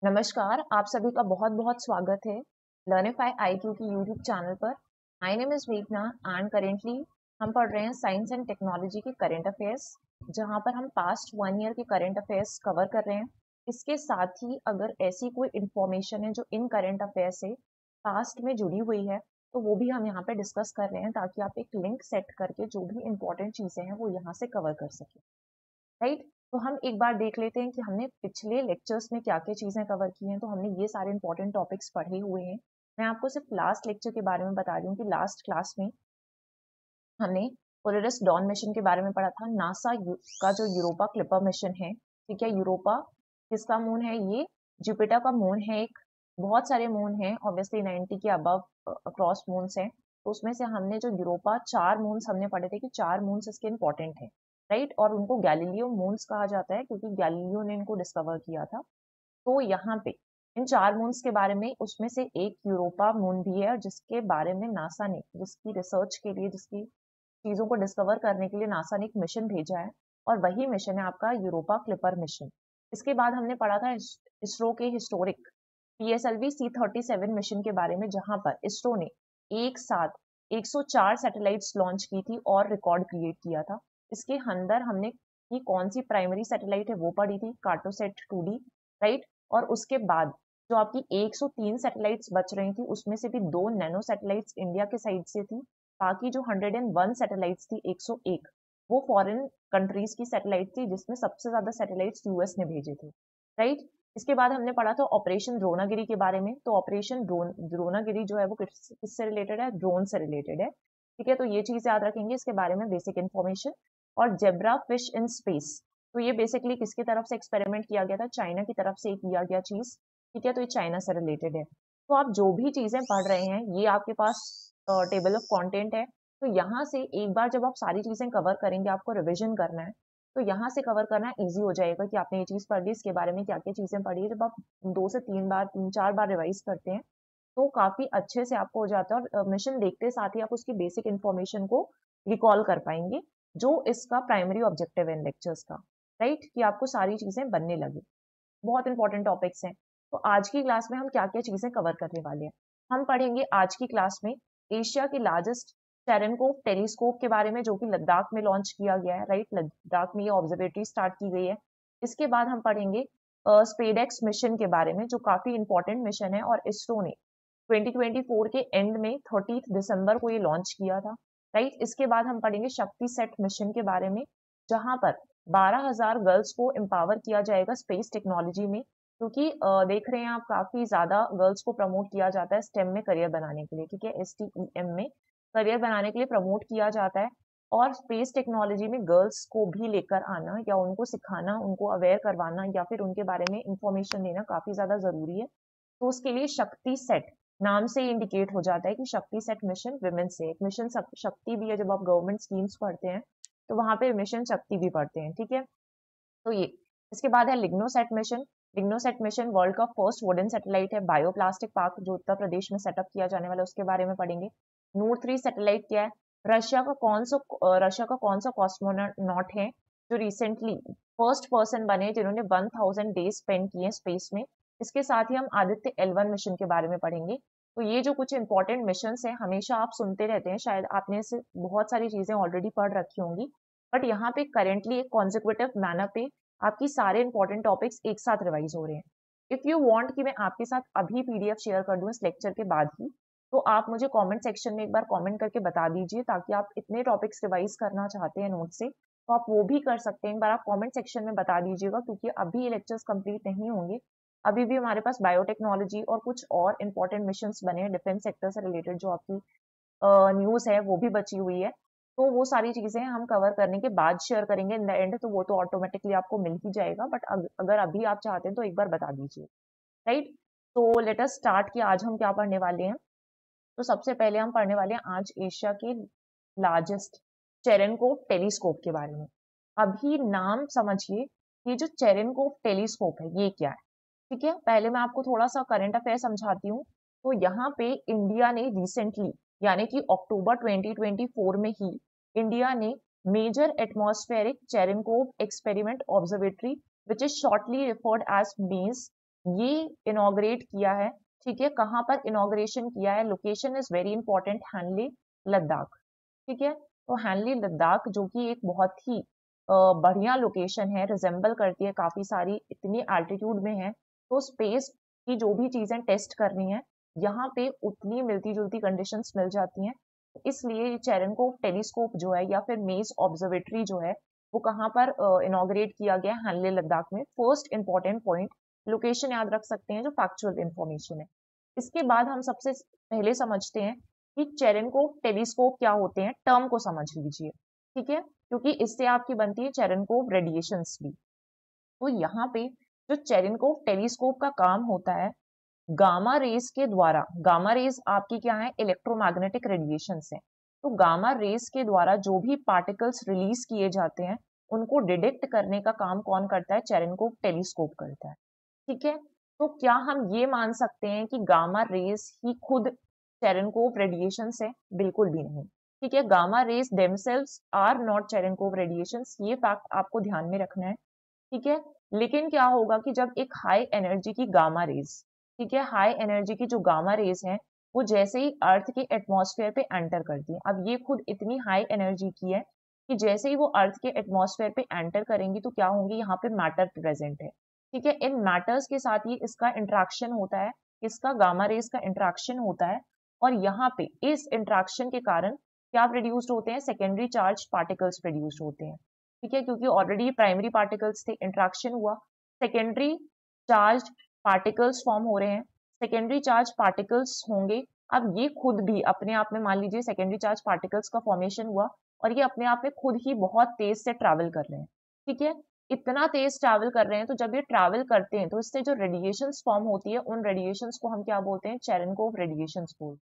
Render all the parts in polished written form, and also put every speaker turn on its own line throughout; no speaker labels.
नमस्कार, आप सभी का बहुत-बहुत स्वागत है लर्निफाई आईक्यू की यूट्यूब चैनल पर। माय नेम इज़ मेघना एंड करेंटली हम पढ़ रहे हैं साइंस एंड टेक्नोलॉजी के करंट अफेयर्स, जहां पर हम पास्ट 1 ईयर के करंट अफेयर्स कवर कर रहे हैं। इसके साथ ही अगर ऐसी कोई इन्फॉर्मेशन है जो इन करंट अफेयर से पास्ट में जुड़ी हुई है, तो वो भी हम यहाँ पे डिस्कस कर रहे हैं ताकि आप एक लिंक सेट करके जो भी इम्पोर्टेंट चीज़ें हैं वो यहाँ से कवर कर सकें। राइट। तो हम एक बार देख लेते हैं कि हमने पिछले लेक्चर्स में क्या क्या चीज़ें कवर की हैं। तो हमने ये सारे इंपॉर्टेंट टॉपिक्स पढ़े हुए हैं। मैं आपको सिर्फ लास्ट लेक्चर के बारे में बता रही हूँ कि लास्ट क्लास में हमने पोलरिस डॉन मिशन के बारे में पढ़ा था। नासा का जो यूरोपा क्लिपर मिशन है, ठीक है। यूरोपा किसका मून है? ये जुपिटर का मून है। एक बहुत सारे मून हैं, ऑब्वियसली 90 के अबव अक्रॉस मून्स हैं। तो उसमें से हमने जो यूरोपा 4 मून्स हमने पढ़े थे कि 4 मून्स इसके इंपॉर्टेंट हैं, राइट। और उनको गैलीलियो मून्स कहा जाता है क्योंकि गैलीलियो ने इनको डिस्कवर किया था। तो यहाँ पे इन 4 मून्स के बारे में उसमें से एक यूरोपा मून भी है, और जिसके बारे में नासा ने, जिसकी रिसर्च के लिए, जिसकी चीजों को डिस्कवर करने के लिए नासा ने एक मिशन भेजा है, और वही मिशन है आपका यूरोपा क्लिपर मिशन। इसके बाद हमने पढ़ा था इसरो के हिस्टोरिक पीएसएलवी C-37 मिशन के बारे में, जहां पर इसरो ने एक साथ 104 सैटेलाइट्स लॉन्च की थी और रिकॉर्ड क्रिएट किया था। इसके अंदर हमने कि कौन सी प्राइमरी सैटेलाइट है वो पढ़ी थी, कार्टोसैट 2D, राइट। और उसके बाद जो आपकी 103 सैटेलाइट्स बच रही थी, उसमें से भी 2 नैनो सैटेलाइट्स इंडिया के साइड से थी। बाकी जो 101 सैटेलाइट्स थी, 101, वो फॉरेन कंट्रीज की सैटेलाइट थी, जिसमें सबसे ज्यादा सैटेलाइट्स यूएस ने भेजे थे, राइट। इसके बाद हमने पढ़ा था ऑपरेशन द्रोणागिरी के बारे में। तो ऑपरेशन द्रोणागिरी जो है वो किससे रिलेटेड है? ड्रोन से रिलेटेड है, ठीक है। तो ये चीज याद रखेंगे इसके बारे में, बेसिक इन्फॉर्मेशन। और जेब्रा फिश इन स्पेस, तो ये बेसिकली किसकी तरफ से एक्सपेरिमेंट किया गया था? चाइना की तरफ से किया गया चीज, ठीक है। तो ये चाइना से रिलेटेड है। तो आप जो भी चीजें पढ़ रहे हैं, ये आपके पास टेबल ऑफ कंटेंट है। तो यहाँ से एक बार जब आप सारी चीजें कवर करेंगे, आपको रिविजन करना है, तो यहाँ से कवर करना इजी हो जाएगा कि आपने ये चीज पढ़ ली, इसके बारे में क्या क्या चीजें पढ़ी है। जब आप 2 से 3 बार, 3-4 बार रिवाइज करते हैं, तो काफी अच्छे से आपको हो जाता है, और मिशन देखते साथ ही आप उसकी बेसिक इन्फॉर्मेशन को रिकॉल कर पाएंगे, जो इसका प्राइमरी ऑब्जेक्टिव है इन लेक्चर्स का, राइट। कि आपको सारी चीजें बनने लगे। बहुत इंपॉर्टेंट टॉपिक्स हैं। तो आज की क्लास में हम क्या क्या चीजें कवर करने वाले हैं? हम पढ़ेंगे आज की क्लास में एशिया की लार्जेस्ट टेरेनकोव टेलीस्कोप के बारे में, जो कि लद्दाख में लॉन्च किया गया है, राइट। लद्दाख में ये ऑब्जर्वेटरी स्टार्ट की गई है। इसके बाद हम पढ़ेंगे स्पेडेक्स मिशन के बारे में, जो काफी इंपॉर्टेंट मिशन है, और इसरो ने 2024 के एंड में 30 दिसंबर को ये लॉन्च किया था, राइट। इसके बाद हम पढ़ेंगे शक्ति सेट मिशन के बारे में, जहां पर 12,000 गर्ल्स को एम्पावर किया जाएगा स्पेस टेक्नोलॉजी में, क्योंकि देख रहे हैं आप काफी ज्यादा गर्ल्स को प्रमोट किया जाता है स्टेम में करियर बनाने के लिए, ठीक है। STEM में करियर बनाने के लिए प्रमोट किया जाता है, और स्पेस टेक्नोलॉजी में गर्ल्स को भी लेकर आना या उनको सिखाना, उनको अवेयर करवाना, या फिर उनके बारे में इंफॉर्मेशन देना काफी ज्यादा जरूरी है। तो उसके लिए शक्ति सेट नाम से इंडिकेट हो जाता है कि शक्ति सेट मिशन विमेन से, एक मिशन शक्ति भी है। जब आप गवर्नमेंट स्कीम्स पढ़ते हैं, तो वहां पे मिशन शक्ति भी पढ़ते हैं, ठीक है। तो ये, इसके बाद है लिग्नोसेट मिशन। लिग्नोसेट मिशन वर्ल्ड का फर्स्ट वुडन सैटेलाइट है। बायोप्लास्टिक पार्क जो उत्तर प्रदेश में सेटअप किया जाने वाला है, उसके बारे में पढ़ेंगे। नूर 3 सैटेलाइट क्या है? रशिया का कौन सा कॉस्मोनॉट है जो रिसेंटली फर्स्ट पर्सन बने जिन्होंने 1000 डेज स्पेंड किए स्पेस में? इसके साथ ही हम आदित्य L1 मिशन के बारे में पढ़ेंगे। तो ये जो कुछ इंपॉर्टेंट मिशन है, हमेशा आप सुनते रहते हैं, शायद आपने से बहुत सारी चीजें ऑलरेडी पढ़ रखी होंगी, बट यहाँ पे करेंटली एक कॉन्जिक्यूटिव मैनर पे आपकी सारे इंपॉर्टेंट टॉपिक्स एक साथ रिवाइज हो रहे हैं। इफ यू वांट कि मैं आपके साथ अभी PDF शेयर कर दूं इस लेक्चर के बाद ही, तो आप मुझे कमेंट सेक्शन में एक बार कमेंट करके बता दीजिए, ताकि आप इतने टॉपिक्स रिवाइज करना चाहते हैं नोट से, तो आप वो भी कर सकते हैं। एक बार आप कमेंट सेक्शन में बता दीजिएगा, क्योंकि अभी ये लेक्चर्स कंप्लीट नहीं होंगे। अभी भी हमारे पास बायोटेक्नोलॉजी और कुछ और इंपॉर्टेंट मिशंस बने हैं डिफेंस सेक्टर से रिलेटेड, जो आपकी न्यूज है वो भी बची हुई है। तो वो सारी चीजें हम कवर करने के बाद शेयर करेंगे इन द एंड, तो वो तो ऑटोमेटिकली आपको मिल ही जाएगा, बट अगर अभी आप चाहते हैं तो एक बार बता दीजिए, राइट। तो लेट अस स्टार्ट कि आज हम क्या पढ़ने वाले हैं। तो सबसे पहले हम पढ़ने वाले हैं आज एशिया के लार्जेस्ट चेरेनकोव टेलीस्कोप के बारे में। अभी नाम समझिए, ये जो चेरेनकोव टेलीस्कोप है ये क्या है, ठीक है। पहले मैं आपको थोड़ा सा करंट अफेयर समझाती हूँ। तो यहाँ पे इंडिया ने रिसेंटली, यानी कि अक्टूबर 2024 में ही, इंडिया ने major atmospheric Cherenkov experiment observatory, which is shortly referred as MACE, ये इनॉग्रेट किया है, ठीक है। कहाँ पर इनॉग्रेशन किया है, location is very important, Henle Ladakh, ठीक है। तो हैनली लद्दाख जो कि एक बहुत ही बढ़िया लोकेशन है, रिजेंबल करती है काफी सारी, इतनी एल्टीट्यूड में है, तो स्पेस की जो भी चीजें टेस्ट करनी है यहाँ पे उतनी मिलती जुलती कंडीशंस मिल जाती हैं। इसलिए चेरेनकोव टेलीस्कोप जो है या फिर मेज ऑब्जर्वेटरी जो है वो कहाँ पर इनॉग्रेट किया गया, हैनले लद्दाख में। फर्स्ट इंपॉर्टेंट पॉइंट, लोकेशन याद रख सकते हैं जो फैक्चुअल इंफॉर्मेशन है। इसके बाद हम सबसे पहले समझते हैं कि चेरेनकोव टेलीस्कोप क्या होते हैं, टर्म को समझ लीजिए, ठीक है, क्योंकि इससे आपकी बनती है चेरेनकोव रेडिएशंस भी। तो यहाँ पे जो चेरेनकोव टेलीस्कोप का काम होता है, गामा रेज के द्वारा, गामा रेज आपकी क्या है, इलेक्ट्रोमैग्नेटिक रेडिएशंस है, तो गामा रेज के द्वारा जो भी पार्टिकल्स रिलीज किए जाते हैं उनको डिटेक्ट करने का काम कौन करता है, चेरेनकोव टेलीस्कोप करता है, ठीक है। तो क्या हम ये मान सकते हैं कि गामा रेज ही खुद चेरेनकोव रेडिएशंस है, बिल्कुल भी नहीं, ठीक है। Gamma rays themselves are not Cherenkov radiations, ये फैक्ट आपको ध्यान में रखना है, ठीक है। लेकिन क्या होगा कि जब एक हाई एनर्जी की गामा रेज, ठीक है, हाई एनर्जी की जो गामा रेज है वो जैसे ही अर्थ के एटमॉस्फेयर पे एंटर करती है, अब ये खुद इतनी हाई एनर्जी की है कि जैसे ही वो अर्थ के एटमॉस्फेयर पे एंटर करेंगी तो क्या होंगी, यहाँ पे मैटर प्रेजेंट है, ठीक है। इन मैटर्स के साथ ही इसका इंट्रैक्शन होता है, इसका गामा रेज का इंट्रैक्शन होता है, और यहाँ पे इस इंट्रैक्शन के कारण क्या प्रोड्यूस्ड होते हैं, सेकेंडरी चार्ज पार्टिकल्स प्रोड्यूस्ड होते हैं, ठीक है, क्योंकि ऑलरेडी प्राइमरी पार्टिकल्स थे, इंट्रैक्शन हुआ, सेकेंडरी चार्ज पार्टिकल्स फॉर्म हो रहे हैं, सेकेंडरी चार्ज पार्टिकल्स होंगे। अब ये खुद भी अपने आप में, मान लीजिए सेकेंडरी चार्ज पार्टिकल्स का फॉर्मेशन हुआ और ये अपने आप में खुद ही बहुत तेज से ट्रैवल कर रहे हैं, ठीक है, इतना तेज ट्रैवल कर रहे हैं, तो जब ये ट्रैवल करते हैं तो इससे जो रेडिएशंस फॉर्म होती है उन रेडिएशंस को हम क्या बोलते हैं, चेरेनकोव रेडिएशंस बोलते हैं,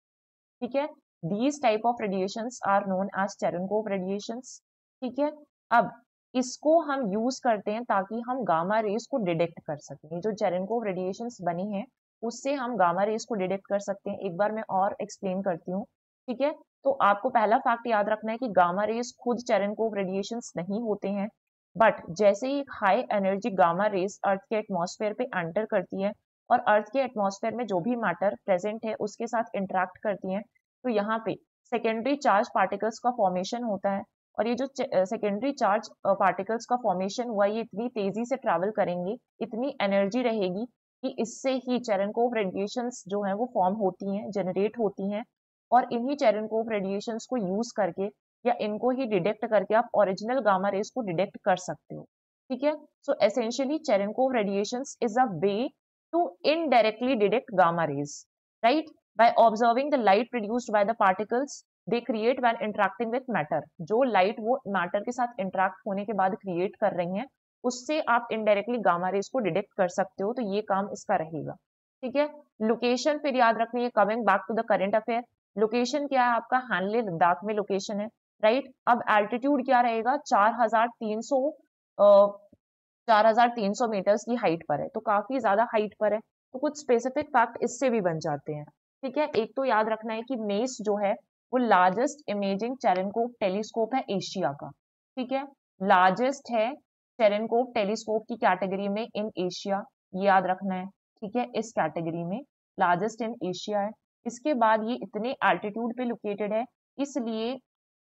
ठीक है। These type of radiations are known as Cherenkov radiations, ठीक है। अब इसको हम यूज करते हैं ताकि हम गामा रेज को डिटेक्ट कर सकें, जो चेरेनकोव रेडिएशंस बनी है उससे हम गामा रेज को डिटेक्ट कर सकते हैं। एक बार मैं और एक्सप्लेन करती हूँ, ठीक है। तो आपको पहला फैक्ट याद रखना है कि गामा रेज खुद चेरेनकोव रेडिएशंस नहीं होते हैं, बट जैसे ही हाई एनर्जी गामा रेज अर्थ के एटमॉस्फेयर पे एंटर करती है और अर्थ के एटमॉस्फेयर में जो भी मैटर प्रेजेंट है उसके साथ इंटरेक्ट करती है, तो यहाँ पे सेकेंडरी चार्ज पार्टिकल्स का फॉर्मेशन होता है, और ये जो सेकेंडरी चार्ज पार्टिकल्स का फॉर्मेशन हुआ ये इतनी तेजी से ट्रैवल करेंगे, इतनी एनर्जी रहेगी कि इससे ही चेरेनकोव रेडिएशंस जो है वो फॉर्म होती हैं, जनरेट होती हैं, और इन्हीं चेरेनकोव रेडिएशंस को यूज करके या इनको ही डिटेक्ट करके आप ओरिजिनल गामा रेज को डिटेक्ट कर सकते हो, ठीक है। So essentially Cherenkov radiations is a way to indirectly detect gamma rays, right, by observing the light produced by the particles they create when interacting with matter, जो light वो matter के साथ इंटरेक्ट होने के बाद क्रिएट कर रही हैं उससे आप इनडायरेक्टली गामा रेज को डिटेक्ट कर सकते हो, तो ये काम इसका रहेगा, ठीक है। लोकेशन फिर याद रखनी है, coming back to the current affair, location क्या है आपका, हैनले लद्दाख में लोकेशन है, राइट। अब एल्टीट्यूड क्या रहेगा, 4,300 मीटर्स की हाइट पर है, तो काफी ज्यादा हाइट पर है, तो कुछ स्पेसिफिक फैक्ट इससे भी बन जाते हैं, ठीक है। एक तो याद रखना है कि मेस जो है वो लार्जेस्ट इमेजिंग चेरेनकोव टेलीस्कोप है एशिया का, ठीक है, लार्जेस्ट है चेरेनकोव टेलीस्कोप की कैटेगरी में इन एशिया, ये याद रखना है, ठीक है, इस कैटेगरी में लार्जेस्ट इन एशिया है। इसके बाद ये इतने एल्टीट्यूड पे लोकेटेड है, इसलिए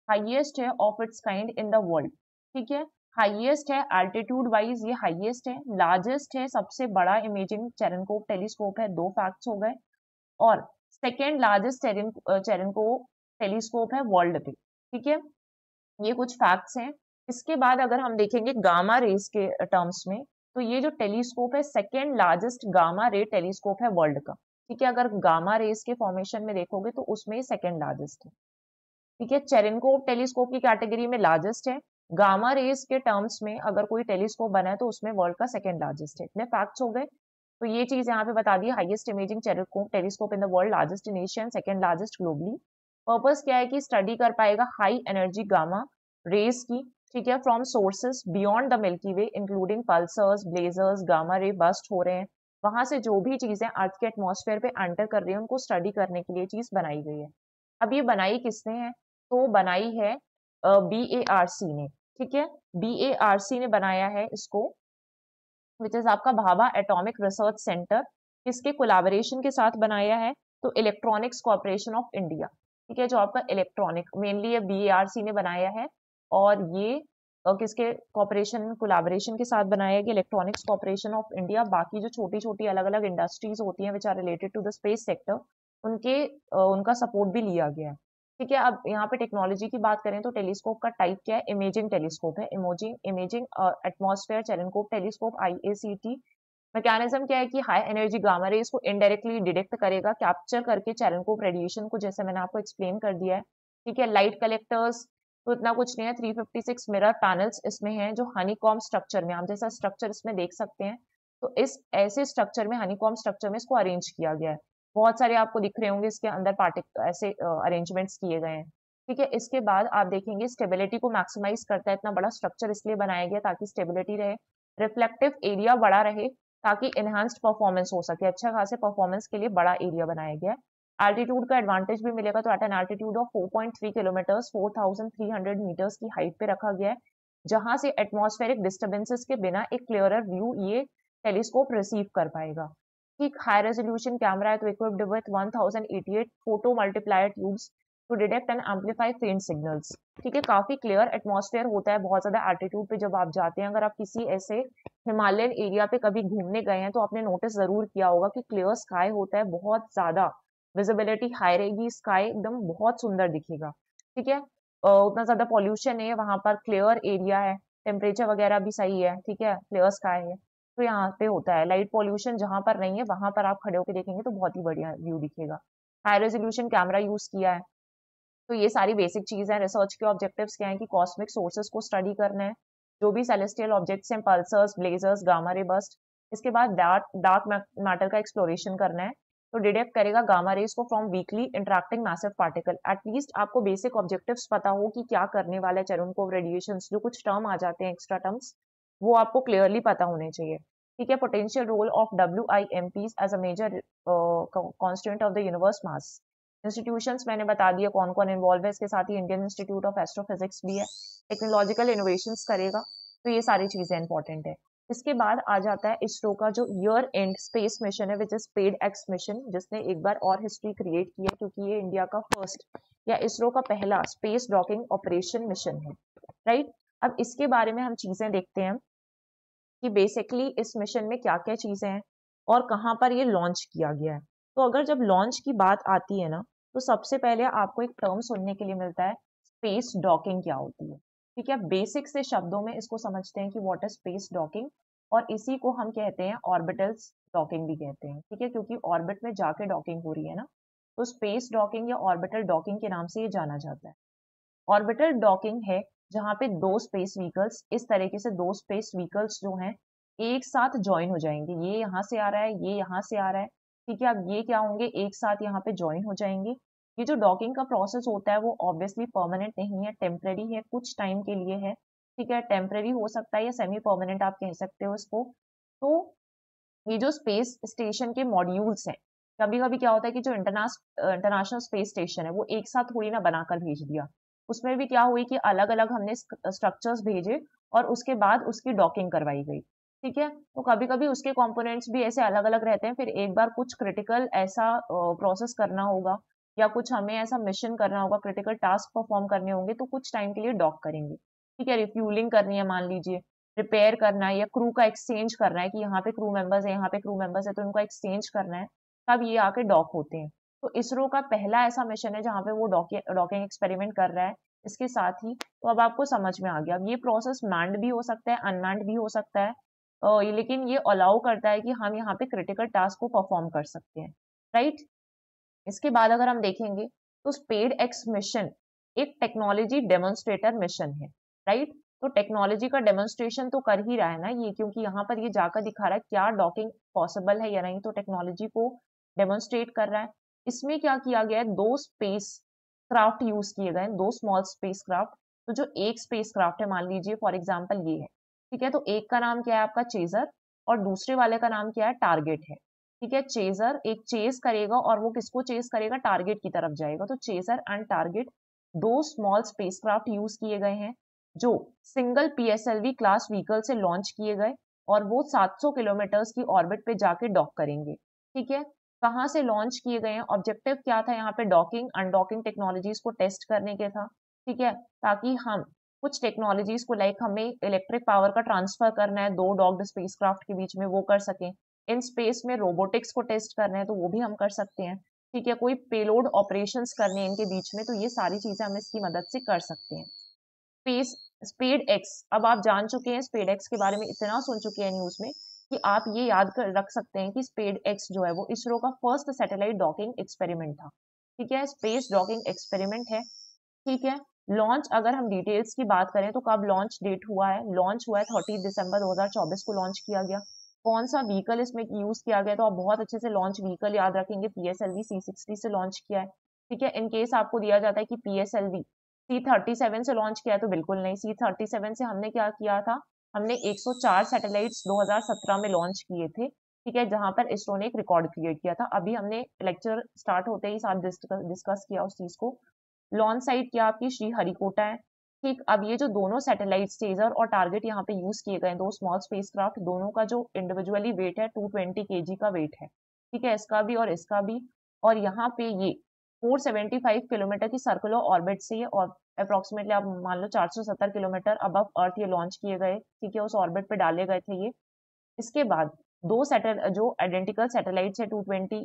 हाईएस्ट है of its kind in the world, ठीक है, हाईएस्ट है एल्टीट्यूड वाइज, ये हाईएस्ट है, लार्जेस्ट है, सबसे बड़ा इमेजिंग चेरेनकोव टेलीस्कोप है, दो फैक्ट्स हो गए, और सेकेंड लार्जेस्ट चेरेनकोव टेलीस्कोप है वर्ल्ड पे, ठीक है, ये कुछ फैक्ट्स हैं। इसके बाद अगर हम देखेंगे गामा रेज के टर्म्स में, तो ये जो टेलीस्कोप है second largest gamma ray telescope है वर्ल्ड का, ठीक है, अगर गामा रेज के फॉर्मेशन में देखोगे तो उसमें सेकेंड लार्जेस्ट है, ठीक है। चेरेनकोव टेलीस्कोप की कैटेगरी में लार्जेस्ट है, गामा रेज के टर्म्स में अगर कोई टेलीस्कोप बना है तो उसमें वर्ल्ड का सेकेंड लार्जेस्ट है, इतने फैक्ट्स हो गए। तो ये चीज यहाँ पे बता दी, highest imaging telescope in the world, largest in Asia, second largest globally. Purpose क्या है कि स्टडी कर पाएगा हाई एनर्जी गामा रेज की, ठीक है, from sources beyond the Milky Way including pulsars, blazars, gamma ray burst हो रहे हैं, वहां से जो भी चीजें अर्थ के एटमॉस्फेयर पे एंटर कर रही है उनको स्टडी करने के लिए चीज बनाई गई है। अब ये बनाई किसने है, तो बनाई है BARC ने, ठीक है, BARC ने बनाया है इसको, विच इज आपका भाभा एटॉमिक रिसर्च सेंटर, किसके कोलैबोरेशन के साथ बनाया है? तो इलेक्ट्रॉनिक्स कॉर्पोरेशन ऑफ इंडिया, ठीक है, जो आपका इलेक्ट्रॉनिक मेनली ये BARC ने बनाया है। और ये किसके कॉर्पोरेशन कोलैबोरेशन के साथ बनाया गया? Electronics Corporation of India. बाकी जो छोटी छोटी अलग अलग इंडस्ट्रीज होती हैं which are related to the space sector, उनका सपोर्ट भी लिया गया है, ठीक है। अब यहाँ पे टेक्नोलॉजी की बात करें तो टेलीस्कोप का टाइप क्या है? इमेजिंग टेलीस्कोप है। Imaging atmosphere telescope telescope IACT। Mechanism क्या है कि हाई एनर्जी गामा रेज को इनडायरेक्टली डिटेक्ट करेगा, कैप्चर करके चैलेंजकोप रेडिएशन को, जैसे मैंने आपको एक्सप्लेन कर दिया है, ठीक है। लाइट कलेक्टर्स तो इतना कुछ नहीं है, 356 मिरर पैनल्स इसमें हैं जो हनीकॉम स्ट्रक्चर में, हम जैसा स्ट्रक्चर इसमें देख सकते हैं, तो इस ऐसे स्ट्रक्चर में, हनीकॉम स्ट्रक्चर में इसको अरेंज किया गया है। बहुत सारे आपको दिख रहे होंगे इसके अंदर ऐसे अरेंजमेंट्स किए गए हैं, ठीक है। इसके बाद आप देखेंगे स्टेबिलिटी को मैक्सिमाइज करता है, इतना बड़ा स्ट्रक्चर इसलिए बनाया गया ताकि स्टेबिलिटी रहे, रिफ्लेक्टिव एरिया बड़ा रहे ताकि इनहांस्ड परफॉर्मेंस हो सके, अच्छा खासे परफॉर्मेंस के लिए बड़ा एरिया बनाया गया है। एल्टीट्यूड का एडवांटेज भी मिलेगा, तो at an altitude of 4.3 kilometres 4300 metres की हाइट पे रखा गया है, जहां से एटमॉस्फेरिक डिस्टर्बेंसेस के बिना एक क्लियरर व्यू ये टेलीस्कोप रिसीव कर पाएगा। ठीक, हाई रेजोल्यूशन कैमरा है, तो equipped with 1088 photo multiplier tubes to detect and amplify faint signals, ठीक है। काफी क्लियर एटमॉस्फेयर होता है बहुत ज्यादा एल्टीट्यूड पे जब आप जाते हैं। अगर आप किसी ऐसे हिमालयन एरिया पे कभी घूमने गए हैं तो आपने नोटिस जरूर किया होगा कि क्लियर स्काई होता है, बहुत ज्यादा विजिबिलिटी हाई रहेगी, स्काई एकदम बहुत सुंदर दिखेगा, ठीक है। उतना ज्यादा पॉल्यूशन है वहां पर, क्लियर एरिया है, टेम्परेचर वगैरह भी सही है, ठीक है, क्लियर स्काई है, तो यहाँ पे होता है। लाइट पॉल्यूशन जहां पर नहीं है वहां पर आप खड़े होकर देखेंगे तो बहुत ही बढ़िया व्यू दिखेगा। हाई रेजोल्यूशन कैमरा यूज किया है, तो ये सारी बेसिक चीज है। रिसर्च के ऑब्जेक्टिव्स क्या है कि कॉस्मिक सोर्सेज को स्टडी करना है, जो भी सेलेस्टियल ऑब्जेक्ट्स हैं, pulsars, blazars, gamma ray burst. इसके बाद डार्क मैटर का एक्सप्लोरेशन करना है, तो डिटेक्ट करेगा गामा रेज को from weekly interacting massive particle. At least आपको बेसिक ऑब्जेक्टिव्स पता हो कि क्या करने वाला है चेरुनकोव रेडिएशंस, जो कुछ टर्म आ जाते हैं एक्स्ट्रा टर्म्स, वो आपको क्लियरली पता होने चाहिए, ठीक है। Potential role of WIMPs as a major constant of the universe mass. Institutions मैंने बता दिया कौन कौन इन्वॉल्व है, इसके साथ ही इंडियन इंस्टीट्यूट ऑफ एस्ट्रोफिजिक्स भी है, टेक्नोलॉजिकल इनोवेशंस करेगा, तो ये सारी चीजें इंपॉर्टेंट है। इसके बाद आ जाता है इसरो का जो ईयर एंड स्पेस मिशन है विच इज SpaceX मिशन, जिसने एक बार और हिस्ट्री क्रिएट की है क्योंकि ये इंडिया का फर्स्ट या इसरो का पहला स्पेस डॉकिंग ऑपरेशन मिशन है, राइट। अब इसके बारे में हम चीजें देखते हैं कि बेसिकली इस मिशन में क्या क्या चीजें हैं और कहाँ पर ये लॉन्च किया गया है। तो अगर जब लॉन्च की बात आती है ना, तो सबसे पहले आपको एक टर्म सुनने के लिए मिलता है, स्पेस डॉकिंग क्या होती है, ठीक है। बेसिक से शब्दों में इसको समझते हैं कि व्हाट इज स्पेस डॉकिंग, और इसी को हम कहते हैं ऑर्बिटल डॉकिंग भी कहते हैं, ठीक है, क्योंकि ऑर्बिट में जाके डॉकिंग हो रही है ना, तो स्पेस डॉकिंग या ऑर्बिटल डॉकिंग के नाम से ये जाना जाता है। ऑर्बिटल डॉकिंग है जहां पे दो स्पेस व्हीकल्स, इस तरीके से दो स्पेस व्हीकल्स जो हैं एक साथ ज्वाइन हो जाएंगे, ये यहाँ से आ रहा है, ये यहाँ से आ रहा है, ठीक है। अब ये क्या होंगे, एक साथ यहाँ पे ज्वाइन हो जाएंगे। ये जो डॉकिंग का प्रोसेस होता है वो ऑब्वियसली परमानेंट नहीं है, टेम्पररी है, कुछ टाइम के लिए है, ठीक है। टेम्पररी हो सकता है या सेमी परमानेंट आप कह सकते हो इसको। तो ये जो स्पेस स्टेशन के मॉड्यूल्स हैं, कभी कभी क्या होता है कि जो इंटरनेशनल स्पेस स्टेशन है वो एक साथ थोड़ी ना बनाकर भेज दिया, उसमें भी क्या हुई कि अलग अलग हमने स्ट्रक्चर्स भेजे और उसके बाद उसकी डॉकिंग करवाई गई, ठीक है। तो कभी कभी उसके कंपोनेंट्स भी ऐसे अलग अलग रहते हैं, फिर एक बार कुछ क्रिटिकल ऐसा प्रोसेस करना होगा या कुछ हमें ऐसा मिशन करना होगा, क्रिटिकल टास्क परफॉर्म करने होंगे, तो कुछ टाइम के लिए डॉक करेंगे, ठीक है। रिफ्यूलिंग करनी है मान लीजिए, रिपेयर करना है, या क्रू का एक्सचेंज करना है कि यहाँ पे क्रू मेंबर्स है, यहाँ पे क्रू मेंबर्स है, तो उनको एक्सचेंज करना है, तब ये आके डॉक होते हैं। तो इसरो का पहला ऐसा मिशन है जहाँ पे वो डॉकिंग एक्सपेरिमेंट कर रहा है। इसके साथ ही तो अब आपको समझ में आ गया, अब ये प्रोसेस मैन्ड भी हो सकता है, अनमैन्ड भी हो सकता है, लेकिन ये अलाउ करता है कि हम यहाँ पे क्रिटिकल टास्क को परफॉर्म कर सकते हैं, राइट। इसके बाद अगर हम देखेंगे तो SpaceX मिशन एक टेक्नोलॉजी डेमोन्स्ट्रेटर मिशन है, राइट। तो टेक्नोलॉजी का डेमोन्स्ट्रेशन तो कर ही रहा है ना ये, क्योंकि यहाँ पर ये जाकर दिखा रहा है क्या डॉकिंग पॉसिबल है या नहीं, तो टेक्नोलॉजी को डेमोन्स्ट्रेट कर रहा है। इसमें क्या किया गया है, दो स्पेस क्राफ्ट यूज किए गए हैं, दो स्मॉल स्पेस क्राफ्ट। तो जो एक स्पेस क्राफ्ट है, मान लीजिए फॉर एग्जाम्पल ये है, ठीक है, तो एक का नाम क्या है आपका चेजर और दूसरे वाले का नाम क्या है, टारगेट है, ठीक है। चेजर एक चेज करेगा और वो किसको चेज करेगा, टारगेट की तरफ जाएगा। तो चेजर एंड टारगेट दो स्मॉल स्पेसक्राफ्ट यूज किए गए हैं जो सिंगल PSLV क्लास व्हीकल से लॉन्च किए गए और वो 700 किलोमीटर की ऑर्बिट पे जाके डॉक करेंगे, ठीक है, कहाँ से लॉन्च किए गए हैं, ऑब्जेक्टिव क्या था यहाँ पे, डॉकिंग अनडॉकिंग टेक्नोलॉजीज को टेस्ट करने के था। ठीक है, ताकि हम कुछ टेक्नोलॉजीज को, लाइक हमें इलेक्ट्रिक पावर का ट्रांसफर करना है दो डॉक्ड स्पेसक्राफ्ट के बीच में, वो कर सकें। इन स्पेस में रोबोटिक्स को टेस्ट करना है तो वो भी हम कर सकते हैं। ठीक है, कोई पेलोड ऑपरेशंस करने हैं इनके बीच में, तो ये सारी चीजें हम इसकी मदद से कर सकते हैं। स्पेस स्पेड एक्स, अब आप जान चुके हैं स्पेड एक्स के बारे में, इतना सुन चुके हैं न्यूज में कि आप ये याद कर रख सकते हैं कि स्पेड एक्स जो है वो इसरो का फर्स्ट सैटेलाइट डॉकिंग एक्सपेरिमेंट था। ठीक है, स्पेस डॉकिंग एक्सपेरिमेंट है। ठीक है, लॉन्च अगर हम डिटेल्स की बात करें तो कब लॉन्च डेट हुआ है, लॉन्च हुआ है 30 दिसंबर 2024 को लॉन्च किया गया। कौन सा व्हीकल इसमें यूज किया गया, तो आप बहुत अच्छे से लॉन्च व्हीकल याद रखेंगे, PSLV C60 से लॉन्च किया है। ठीक है, इन केस आपको दिया जाता है कि PSLV C37 से लॉन्च किया है, तो बिल्कुल नहीं, C37 से हमने क्या किया था, हमने 104 सैटेलाइट्स 2017 में लॉन्च किए थे। ठीक है, जहां पर इसरो ने एक रिकॉर्ड क्रिएट किया था। अभी हमने लेक्चर स्टार्ट होते ही साथ डिस्कस किया उस चीज को। लॉन्च साइट क्या आपकी श्रीहरिकोटा है। ठीक, अब ये जो दोनों सैटेलाइट सीजर और टारगेट यहाँ पे यूज किए गए, दो स्मॉल स्पेसक्राफ्ट, दोनों का जो इंडिविजुअली वेट है 220 kg का वेट है। ठीक है, इसका भी और इसका भी। और यहाँ पे ये 475 किलोमीटर की सर्कुलर ऑर्बिट से, ये और अप्रोक्सीमेटली आप मान लो 470 किलोमीटर अबव अर्थ ये लॉन्च किए गए। ठीक है, उस ऑर्बिट पे डाले गए थे ये। इसके बाद दो सैटेल जो आइडेंटिकल सैटेलाइट्स है 220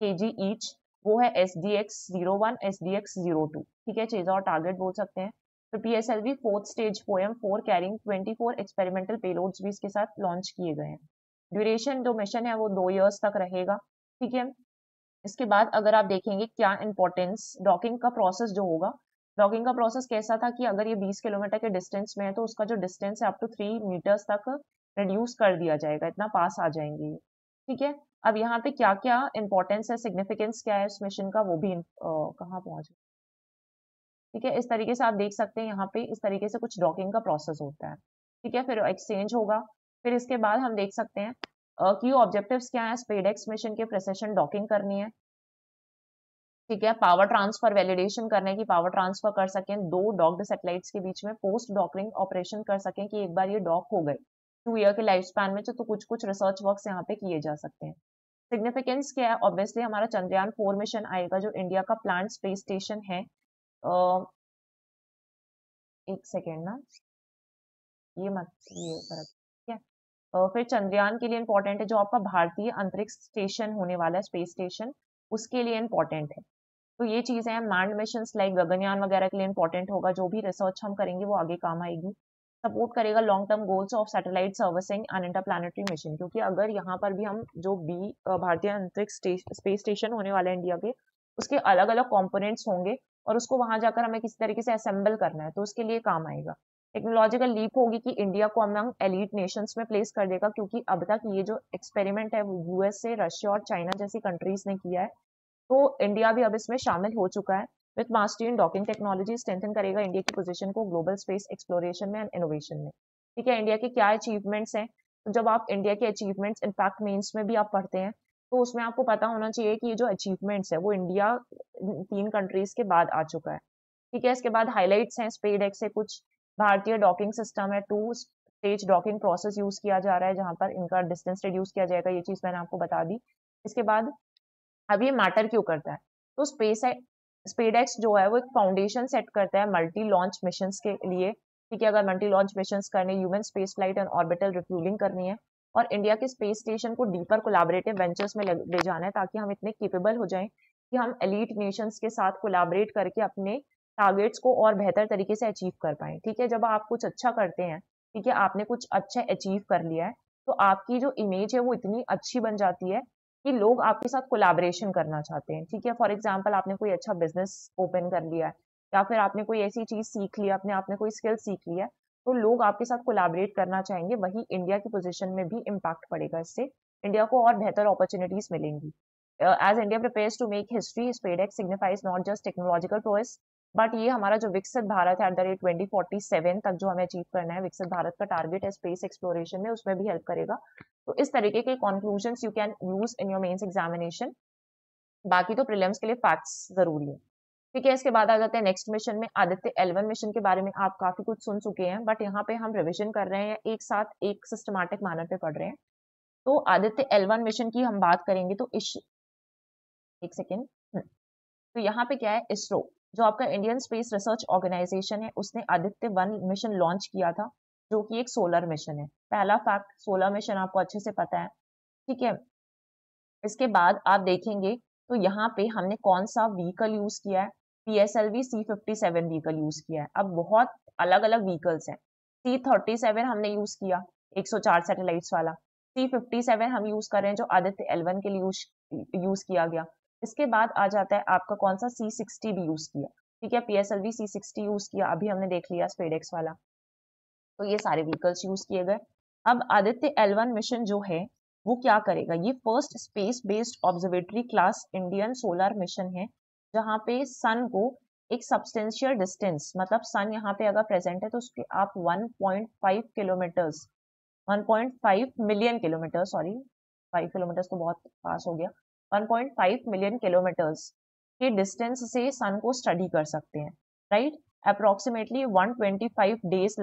kg ईच, वो है SDX-01 SDX-02। ठीक है, चेजा और टारगेट बोल सकते हैं। तो PSLV fourth stage poem 4 carrying 24 experimental payloads भी इसके साथ लॉन्च किए गए हैं। ड्यूरेशन जो मिशन है वो 2 इयर्स तक रहेगा। ठीक है, इसके बाद अगर आप देखेंगे क्या इंपॉर्टेंस डॉकिंग का प्रोसेस जो होगा, डॉकिंग का प्रोसेस कैसा था कि अगर ये 20 किलोमीटर के डिस्टेंस में है तो उसका जो डिस्टेंस है अप टू 3 मीटर्स तक रिड्यूस कर दिया जाएगा, इतना पास आ जाएंगे ये। ठीक है, अब यहाँ पे क्या क्या इंपॉर्टेंस है, सिग्निफिकेंस क्या है इस मिशन का, वो भी कहाँ पहुंच गया। ठीक है, इस तरीके से आप देख सकते हैं यहाँ पे इस तरीके से कुछ डॉकिंग का प्रोसेस होता है। ठीक है, फिर एक्सचेंज होगा। फिर इसके बाद हम देख सकते हैं की ऑब्जेक्टिव्स क्या है, स्पेडएक्स मिशन के प्रिसिशन डॉकिंग करनी है। ठीक है, पावर ट्रांसफर वैलिडेशन करने की, पावर ट्रांसफर कर सकें दो डॉक्ड सैटेलाइट्स के बीच में, पोस्ट डॉकिंग ऑपरेशन कर सकें कि एक बार ये डॉक हो गए 2 ईयर के लाइफ स्पैन में, तो कुछ कुछ रिसर्च वर्क यहाँ पे किए जा सकते हैं। सिग्निफिकेंस क्या है, ऑब्वियसली हमारा चंद्रयान 4 मिशन आएगा जो इंडिया का प्लान्ड स्पेस स्टेशन है। एक सेकेंड ना, ये मत ये फर्क, ठीक है। फिर चंद्रयान के लिए इंपॉर्टेंट है जो आपका भारतीय अंतरिक्ष स्टेशन होने वाला है, स्पेस स्टेशन, उसके लिए इंपॉर्टेंट है। तो ये चीजें हैं, मैन्ड मिशंस लाइक गगनयान वगैरह के लिए इंपॉर्टेंट होगा, जो भी रिसर्च हम करेंगे वो आगे काम आएगी। सपोर्ट करेगा long term goals of satellite servicing and interplanetary mission, क्योंकि अगर यहाँ पर भी हम जो बी भारतीय अंतरिक्ष स्पेस स्टेशन होने वाला है इंडिया के, उसके अलग अलग कंपोनेंट्स होंगे और उसको वहां जाकर हमें किसी तरीके से असेंबल करना है, तो उसके लिए काम आएगा। टेक्नोलॉजिकल लीप होगी कि इंडिया को अमंग एलीट नेशंस में प्लेस कर देगा, क्योंकि अब तक ये जो एक्सपेरिमेंट है वो US से, रशिया और चाइना जैसी कंट्रीज ने किया है, तो इंडिया भी अब इसमें शामिल हो चुका है। With mastery in docking technology strengthen करेगा इंडिया की पोजीशन को ग्लोबल स्पेस एक्सप्लोरेशन में एंड इनोवेशन में। ठीक है, इंडिया के क्या अचीवमेंट्स हैं, तो जब आप इंडिया के अचीवमेंट्स इनफैक्ट मेंस में भी आप पढ़ते हैं, तो उसमें आपको पता होना चाहिए कि ये जो अचीवमेंट्स है वो इंडिया 3 कंट्रीज के बाद आ चुका है। ठीक है, इसके बाद हाईलाइट्स हैं स्पेड एक्स से, कुछ भारतीय डॉकिंग सिस्टम है, 2 स्टेज डॉकिंग प्रोसेस यूज किया जा रहा है जहां पर इनका डिस्टेंस रिड्यूस किया जाएगा, ये चीज मैंने आपको बता दी। इसके बाद अब ये मैटर क्यों करता है, तो स्पेडएक्स जो है वो एक फाउंडेशन सेट करता है मल्टी लॉन्च मिशन के लिए। ठीक है, अगर मल्टी लॉन्च मिशन करने, human space flight and orbital refuelling करनी है और इंडिया के स्पेस स्टेशन को डीपर कोलैबोरेटिव वेंचर्स में ले जाना है, ताकि हम इतने केपेबल हो जाएं कि हम एलीट नेशंस के साथ कोलैबोरेट करके अपने टारगेट्स को और बेहतर तरीके से अचीव कर पाए। ठीक है, जब आप कुछ अच्छा करते हैं, ठीक है, आपने कुछ अच्छा अचीव कर लिया है, तो आपकी जो इमेज है वो इतनी अच्छी बन जाती है कि लोग आपके साथ कोलैबोरेशन करना चाहते हैं। ठीक है, फॉर एग्जांपल आपने कोई अच्छा बिजनेस ओपन कर लिया है, या फिर आपने कोई ऐसी चीज सीख लिया, अपने आपने कोई स्किल सीख लिया, तो लोग आपके साथ कोलैबोरेट करना चाहेंगे, वही इंडिया की पोजीशन में भी इम्पैक्ट पड़ेगा, इससे इंडिया को और बेहतर अपॉर्चुनिटीज मिलेंगी। As India prepares to make history, SpaDeX signifies not just technological progress, but ये हमारा जो विकसित भारत है @ 2047 तक जो हमें अचीव करना है, विकसित भारत का टारगेट है स्पेस एक्सप्लोरेशन में, उसमें भी हेल्प करेगा। तो इस तरीके के conclusions you can use in your mains examination. बाकी तो प्रीलिम्स के लिए फैक्ट्स जरूरी है। ठीक है, इसके बाद आ जाते हैं नेक्स्ट मिशन में, आदित्य L1 मिशन के बारे में आप काफी कुछ सुन चुके हैं, बट यहाँ पे हम रिविजन कर रहे हैं, एक साथ एक सिस्टमैटिक मैनर पे पढ़ रहे हैं। तो आदित्य L1 मिशन की हम बात करेंगे तो एक सेकेंड। तो यहाँ पे क्या है, इसरो जो आपका इंडियन स्पेस रिसर्च ऑर्गेनाइजेशन है, उसने आदित्य 1 मिशन लॉन्च किया था, जो कि एक सोलर मिशन है। पहला फैक्ट, सोलर मिशन आपको अच्छे से पता है, ठीक है। इसके बाद आप देखेंगे तो यहाँ पे हमने कौन सा व्हीकल यूज किया है, PSLV C57 व्हीकल यूज किया है। अब बहुत अलग अलग व्हीकल्स हैं। C37 हमने यूज किया 104 सैटेलाइट्स वाला, C57 हम यूज कर रहे हैं जो आदित्य L1 के लिए यूज किया गया। इसके बाद आ जाता है आपका कौन सा, C60 भी यूज किया, ठीक है। PSLV C60 यूज किया, अभी हमने देख लिया स्पेडेक्स वाला। तो ये सारे व्हीकल्स यूज किए गए। अब आदित्य L1 मिशन जो है वो क्या करेगा, ये first space based observatory class Indian solar mission है, जहाँ पे सन को एक सब्सटेंशियल डिस्टेंस, मतलब सन यहाँ पे अगर प्रेजेंट है तो उसके आप 1.5 kilometres, 1.5 million kilometre, sorry 5 kilometres तो बहुत पास हो गया, 1.5 मिलियन किलोमीटर्स के डिस्टेंस से सन को स्टडी कर सकते हैं, राइट। अप्रोक्सीमेटली 125 डेज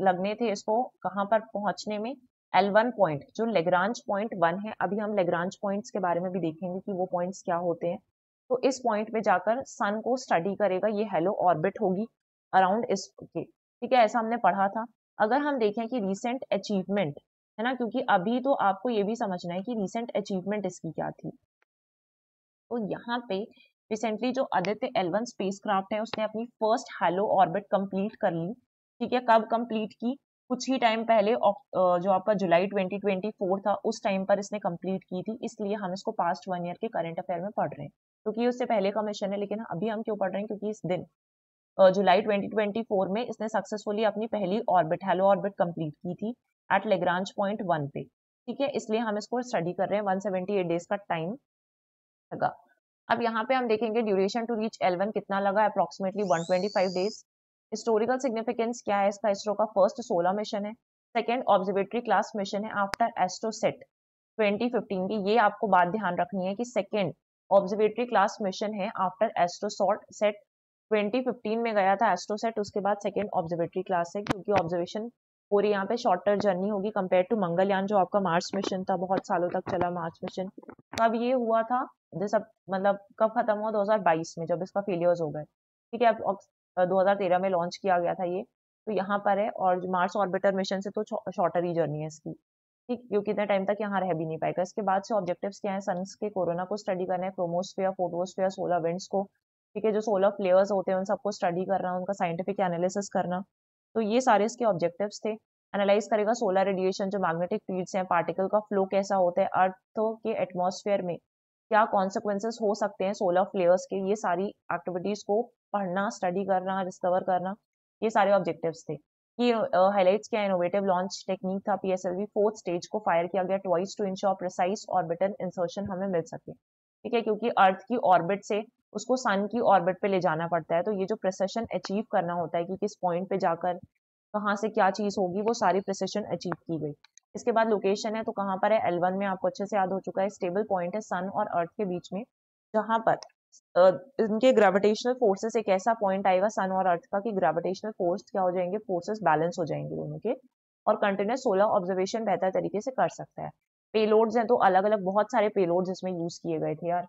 लगने थे इसको कहाँ पर पहुंचने में, L1 पॉइंट जो लेग्रांज पॉइंट 1 है, अभी हम लेग्रांज पॉइंट्स के बारे में भी देखेंगे कि वो पॉइंट्स क्या होते हैं। तो इस पॉइंट पे जाकर सन को स्टडी करेगा, ये हेलो ऑर्बिट होगी अराउंड इस के, ठीक है, ऐसा हमने पढ़ा था। अगर हम देखें कि रीसेंट अचीवमेंट है ना, क्योंकि अभी तो आपको ये भी समझना है कि रीसेंट अचीवमेंट इसकी क्या थी। तो यहाँ पे रिसेंटली जो आदित्य L1 स्पेसक्राफ्ट है उसने अपनी फर्स्ट हेलो ऑर्बिट कंप्लीट कर ली, ठीक है। कब कंप्लीट की, कुछ ही टाइम पहले, जो आपका जुलाई 2024 था उस टाइम पर इसने कंप्लीट की थी, इसलिए हम इसको पास्ट 1 ईयर के करंट अफेयर में पढ़ रहे हैं, क्योंकि उससे पहले का मिशन है। लेकिन अभी हम क्यों पढ़ रहे हैं, क्योंकि इस दिन जुलाई 2024 में इसने सक्सेसफुली अपनी पहली ऑर्बिट, हेलो ऑर्बिट कंप्लीट की थी एट लेग्रांज पॉइंट 1 पे, ठीक है। इसलिए हम इसको स्टडी कर रहे हैं, 178 डेज का टाइम लगा। अब यहाँ पे हम देखेंगे ड्यूरेशन टू रीच L1 कितना लगा, अप्रोक्सीमेटली 125 डेज। हिस्टोरिकल सिग्निफिकेंस क्या है इसका, इसरो का फर्स्ट सोलर मिशन है, सेकेंड ऑब्जर्वेटरी क्लास मिशन है आफ्टर एस्ट्रोसेट 2015 की। ये आपको बात ध्यान रखनी है कि सेकेंड ऑब्जर्वेटरी क्लास मिशन है आफ्टर एस्ट्रोसॉट सेट 2015 में गया था एस्ट्रोसेट, उसके बाद सेकेंड ऑब्जर्वेटरी क्लास है, क्योंकि ऑब्जर्वेशन पूरी यहाँ पे शॉर्टर जर्नी होगी कंपेयर टू मंगलयान जो आपका मार्स मिशन था, बहुत सालों तक चला मार्स मिशन। तो अब ये हुआ था, जैसा मतलब कब खत्म हुआ, 2022 में, जब इसका फेलियर्स हो गए, ठीक है। अब 2013 में लॉन्च किया गया था ये, तो यहाँ पर है। और मार्स ऑर्बिटर मिशन से तो शॉर्टर ही जर्नी है इसकी, ठीक, क्योंकि इतने टाइम तक यहाँ रह भी नहीं पाएगा। इसके बाद से ऑब्जेक्टिव्स क्या है, सन्स के कोरोना को स्टडी करना है, क्रोमोस्फेयर, फोटोस्फेयर, सोलर विंड्स को, ठीक है, जो सोलर फ्लेयर्स होते हैं उन सबको स्टडी करना, उनका साइंटिफिक एनालिसिस करना। तो ये सारे इसके ऑब्जेक्टिव्स थे। एनालाइज करेगा सोलर रेडिएशन, जो मैग्नेटिक फील्ड्स हैं, पार्टिकल का फ्लो कैसा होता है अर्थ के एटमॉस्फेयर में, क्या कॉन्सिक्वेंसेस हो सकते हैं सोलर फ्लेयर्स के, ये सारी एक्टिविटीज को पढ़ना, स्टडी करना, डिस्कवर करना, ये सारे ऑब्जेक्टिव्स थे। ये हाइलाइट्स क्या, इनोवेटिव लॉन्च टेक्निक था, PSLV फोर्थ स्टेज को फायर किया गया twice to ensure precise orbital insertion हमें मिल सके, ठीक है, क्योंकि अर्थ की ऑर्बिट से उसको सन की ऑर्बिट पे ले जाना पड़ता है। तो ये जो प्रिसिशन अचीव करना होता है कि किस पॉइंट पे जाकर कहाँ से क्या चीज होगी, वो सारी प्रिसिशन अचीव की गई। इसके बाद लोकेशन है, तो कहाँ पर है, L1 में आपको अच्छे से याद हो चुका है, स्टेबल पॉइंट है सन और अर्थ के बीच में, जहां पर इनके ग्रेविटेशनल फोर्सेस, एक ऐसा पॉइंट आएगा सन और अर्थ का कि ग्रेविटेशनल फोर्स क्या हो जाएंगे, फोर्सेस बैलेंस हो जाएंगे दोनों के, और कंटिन्यूस सोलर ऑब्जर्वेशन बेहतर तरीके से कर सकता है। पेलोड्स हैं तो अलग अलग बहुत सारे पेलोड्स इसमें यूज किए गए थे यार,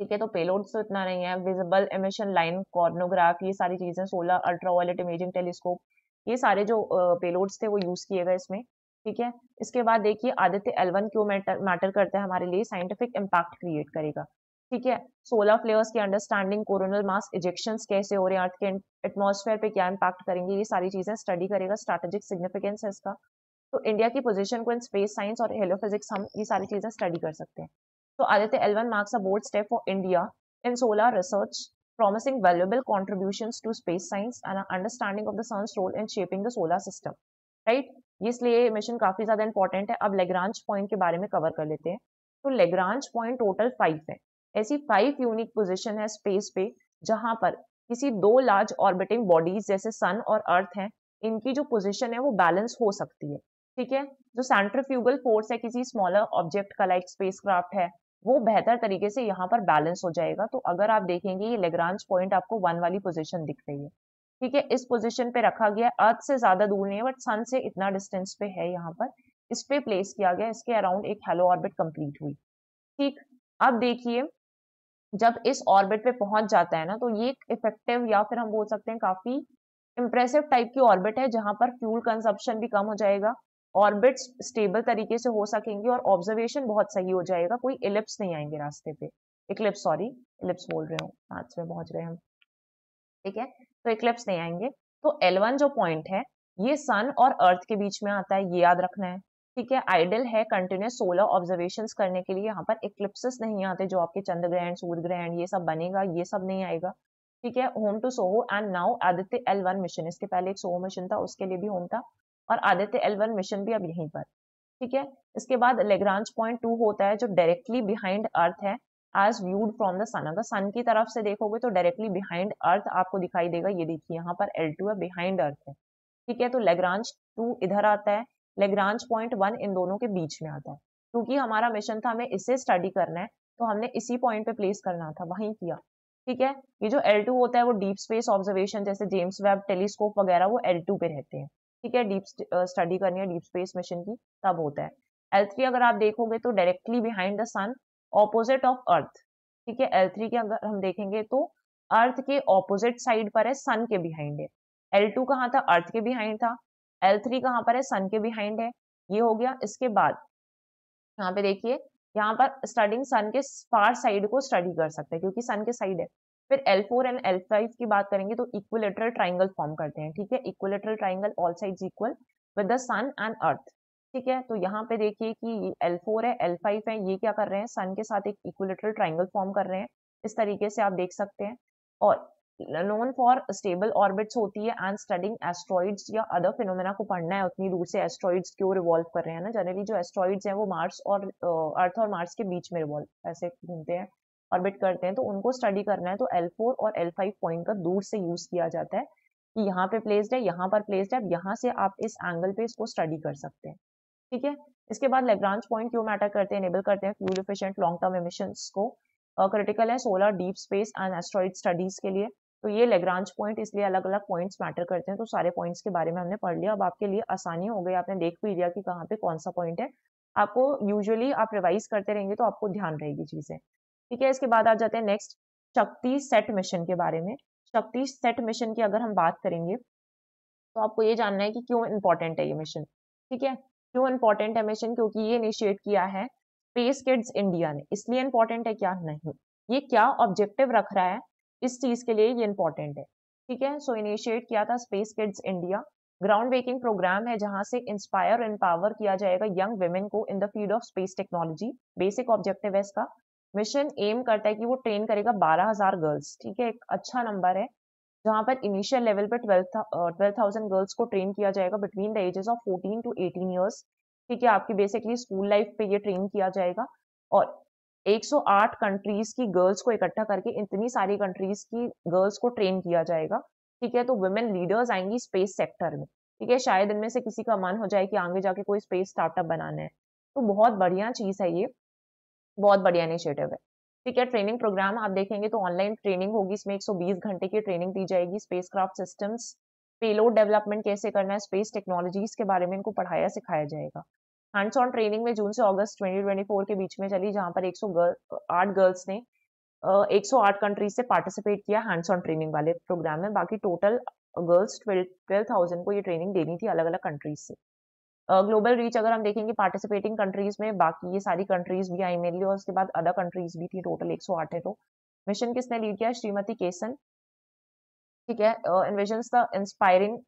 ठीक है। तो पेलोड्स तो इतना नहीं है, विजिबल एमिशन लाइन, कॉर्नोग्राफ, ये सारी चीजें, सोलर अल्ट्रावायलेट इमेजिंग टेलीस्कोप, ये सारे जो पेलोड्स थे वो यूज किए गए इसमें, ठीक है। इसके बाद देखिए आदित्य L1 क्यों मैटर करता है हमारे लिए, साइंटिफिक इम्पैक्ट क्रिएट करेगा, ठीक है। सोलर फ्लेयर्स की अंडरस्टैंडिंग, कोरोनल मास इजेक्शंस कैसे हो रहे हैं, अर्थ के एटमॉस्फेयर पे क्या इम्पैक्ट करेंगे, ये सारी चीजें स्टडी करेगा। स्ट्रैटेजिक सिग्निफिकेंस है इसका, तो इंडिया की पोजीशन को इन स्पेस साइंस और हेलोफिजिक्स हम ये सारी चीजें स्टडी कर सकते हैं। तो Aditya L1 marks a bold step for India in solar research, promising valuable contributions to space science and an understanding of the sun's role in shaping the solar system. Right? इसलिए mission काफी ज्यादा important है। अब Lagrange point के बारे में cover कर लेते हैं। तो लेग्रांज पॉइंट टोटल 5 है, ऐसी 5 यूनिक पोजीशन है स्पेस पे जहां पर किसी दो लार्ज ऑर्बिटिंग बॉडीज जैसे सन और अर्थ हैं, इनकी जो पोजीशन है वो बैलेंस हो सकती है, ठीक है। जो सेंट्रीफ्यूगल फोर्स है किसी स्मॉलर ऑब्जेक्ट का, लाइक स्पेसक्राफ्ट है, वो बेहतर तरीके से यहाँ पर बैलेंस हो जाएगा। तो अगर आप देखेंगे ये लेग्रांज पॉइंट आपको 1 वाली पोजीशन दिख रही है, ठीक है, इस पोजीशन पे रखा गया, अर्थ से ज्यादा दूर नहीं है बट सन से इतना डिस्टेंस पे है यहाँ पर, इस पे प्लेस किया गया, इसके अराउंड एक हेलो ऑर्बिट कंप्लीट हुई। ठीक, अब देखिए जब इस ऑर्बिट पे पहुंच जाता है ना, तो ये एक इफेक्टिव या फिर हम बोल सकते हैं काफी इंप्रेसिव टाइप की ऑर्बिट है, जहां पर फ्यूल कंजप्शन भी कम हो जाएगा, ऑर्बिट्स स्टेबल तरीके से हो सकेंगे और ऑब्जर्वेशन बहुत सही हो जाएगा, कोई इलिप्स नहीं आएंगे रास्ते पे, इक्लिप्स सॉरी, इलिप्स बोल रहे हो, मैथ्स में पहुंच रहे हैं हम, ठीक है, तो इक्लिप्स नहीं आएंगे। तो L1 जो पॉइंट है ये सन और अर्थ के बीच में आता है, ये याद रखना है, ठीक है। आइडल है कंटिन्यूस सोलर ऑब्जर्वेशंस करने के लिए, यहाँ पर इक्लिप्सेस नहीं आते जो आपके चंद्र ग्रहण, सूर्य ग्रहण ये सब बनेगा, ये सब नहीं आएगा, ठीक है। Home to SOHO and now Aditya L1 mission, इसके पहले एक सोहो मिशन था उसके लिए भी होम था, और आदित्य L1 मिशन भी अब यहीं पर, ठीक है। इसके बाद लेग्रांज पॉइंट 2 होता है जो डायरेक्टली बिहाइंड अर्थ है एज व्यूड फ्रॉम द सन, अगर सन की तरफ से देखोगे तो डायरेक्टली बिहाइंड अर्थ आपको दिखाई देगा, ये देखिए यहाँ पर L2 है, बिहाइंड अर्थ है, ठीक है। तो लेग्रांज 2 इधर आता है, लेग्रांज पॉइंट 1 इन दोनों के बीच में आता है, क्योंकि हमारा मिशन था हमें इसे स्टडी करना है, तो हमने इसी पॉइंट पे प्लेस करना था, वहीं किया, ठीक है। ये जो L2 होता है वो डीप स्पेस ऑब्जर्वेशन जैसे जेम्स वेब टेलीस्कोप वगैरह वो L2 पे रहते हैं, ठीक है, डीप स्टडी करनी है डीप स्पेस मिशन की तब होता है। L3 अगर आप देखोगे तो directly behind the sun, opposite of earth, ठीक है। L3 के अगर हम देखेंगे तो अर्थ के ऑपोजिट साइड पर है, सन के बिहाइंड है। L2 कहाँ था, अर्थ के बिहाइंड था, L3 कहाँ पर है, सन के बिहाइंड है, ये हो गया। इसके बाद यहाँ पे देखिए, यहाँ पर स्टडिंग सन के फार साइड को स्टडी कर सकते हैं क्योंकि सन के साइड है। फिर L4 एंड L5 की बात करेंगे तो इक्विलेटरल ट्राइंगल फॉर्म करते हैं, ठीक है, equilateral triangle all sides equal with the sun and earth, ठीक है। तो यहाँ पे देखिए कि L4 है, L5 है, ये क्या कर रहे हैं, सन के साथ एक इक्विलेटरल ट्राइंगल फॉर्म कर रहे हैं, इस तरीके से आप देख सकते हैं। और नोन फॉर स्टेबल ऑर्बिट्स होती है एंड स्टडिंग एस्ट्रॉइड्स या अदर फिनोमेना को पढ़ना है उतनी दूर से एस्ट्रॉइड्स क्यों रिवॉल्व कर रहे हैं ना, जनरली जो एस्ट्रॉइड्स हैं वो मार्स और अर्थ और मार्स के बीच में रिवॉल्व ऐसे घूमते हैं, ऑर्बिट करते हैं, तो उनको स्टडी करना है, तो L4 और L5 पॉइंट का दूर से यूज किया जाता है कि यहाँ पे प्लेस्ड है, यहाँ पर प्लेस्ड है, अब यहाँ से आप इस एंगल पे इसको स्टडी कर सकते हैं, ठीक है। इसके बाद लेग्रांज पॉइंट क्यों मैटर करते हैं, एनेबल करते हैं fuel efficient long term emissions को, क्रिटिकल है solar deep space and asteroid studies के लिए, तो ये लेग्रांज पॉइंट इसलिए अलग अलग पॉइंट्स मैटर करते हैं, तो सारे पॉइंट्स के बारे में हमने पढ़ लिया, अब आपके लिए आसानी हो गई, आपने देख भी लिया कि कहाँ पे कौन सा पॉइंट है, आपको यूजुअली आप रिवाइज करते रहेंगे तो आपको ध्यान रहेगी चीजें, ठीक है। इसके बाद आ जाते हैं नेक्स्ट शक्ति सेट मिशन के बारे में। शक्ति सेट मिशन की अगर हम बात करेंगे तो आपको ये जानना है कि क्यों इंपॉर्टेंट है ये मिशन, ठीक है। क्यों इंपॉर्टेंट है मिशन, क्योंकि ये इनिशिएट किया है स्पेस किड्स इंडिया ने, इसलिए इंपॉर्टेंट है क्या, नहीं, ये क्या ऑब्जेक्टिव रख रहा है इस चीज के लिए ये इंपॉर्टेंट है, ठीक है। सो इनिशिएट किया था space kids India, ground breaking programme है जहां से इंस्पायर एम्पावर किया जाएगा यंग वुमेन को in the field of space technology, basic objective है इसका। मिशन एम करता है कि वो ट्रेन करेगा 12,000 गर्ल्स, ठीक है, एक अच्छा नंबर है, जहां पर इनिशियल लेवल पर 12,000 गर्ल्स को ट्रेन किया जाएगा between the ages of 14 to 18 years, ठीक है, आपकी बेसिकली स्कूल लाइफ पे ये ट्रेन किया जाएगा। और 108 कंट्रीज की गर्ल्स को इकट्ठा करके इतनी सारी कंट्रीज की गर्ल्स को ट्रेन किया जाएगा, ठीक है। तो वुमेन लीडर्स आएंगी स्पेस सेक्टर में, ठीक है, शायद इनमें से किसी का मन हो जाए कि आगे जाके कोई स्पेस स्टार्टअप बनाना है, तो बहुत बढ़िया चीज है ये, बहुत बढ़िया इनिशिएटिव है, ठीक है। ट्रेनिंग प्रोग्राम आप देखेंगे तो ऑनलाइन ट्रेनिंग होगी, इसमें 120 घंटे की ट्रेनिंग दी जाएगी, स्पेसक्राफ्ट सिस्टम्स, पेलोड डेवलपमेंट कैसे करना है, स्पेस टेक्नोलॉजीज के बारे में इनको पढ़ाया सिखाया जाएगा। हैंड्स ऑन ट्रेनिंग में जून से अगस्त 2024 के बीच में चली, जहां पर 108 गर्ल्स ने 108 कंट्रीज से पार्टिसिपेट किया हैंड्स ऑन ट्रेनिंग वाले प्रोग्राम में, बाकी टोटल गर्ल्स 12,000 को ये ट्रेनिंग देनी थी अलग अलग कंट्रीज से। ग्लोबल रीच अगर हम देखेंगे पार्टिसिपेटिंग कंट्रीज में, बाकी ये सारी कंट्रीज भी आई मेनली, और उसके बाद अदर कंट्रीज भी थी, टोटल 108 है। तो मिशन किसने लीड किया, श्रीमती केसन, ठीक है। Envisions the inspiring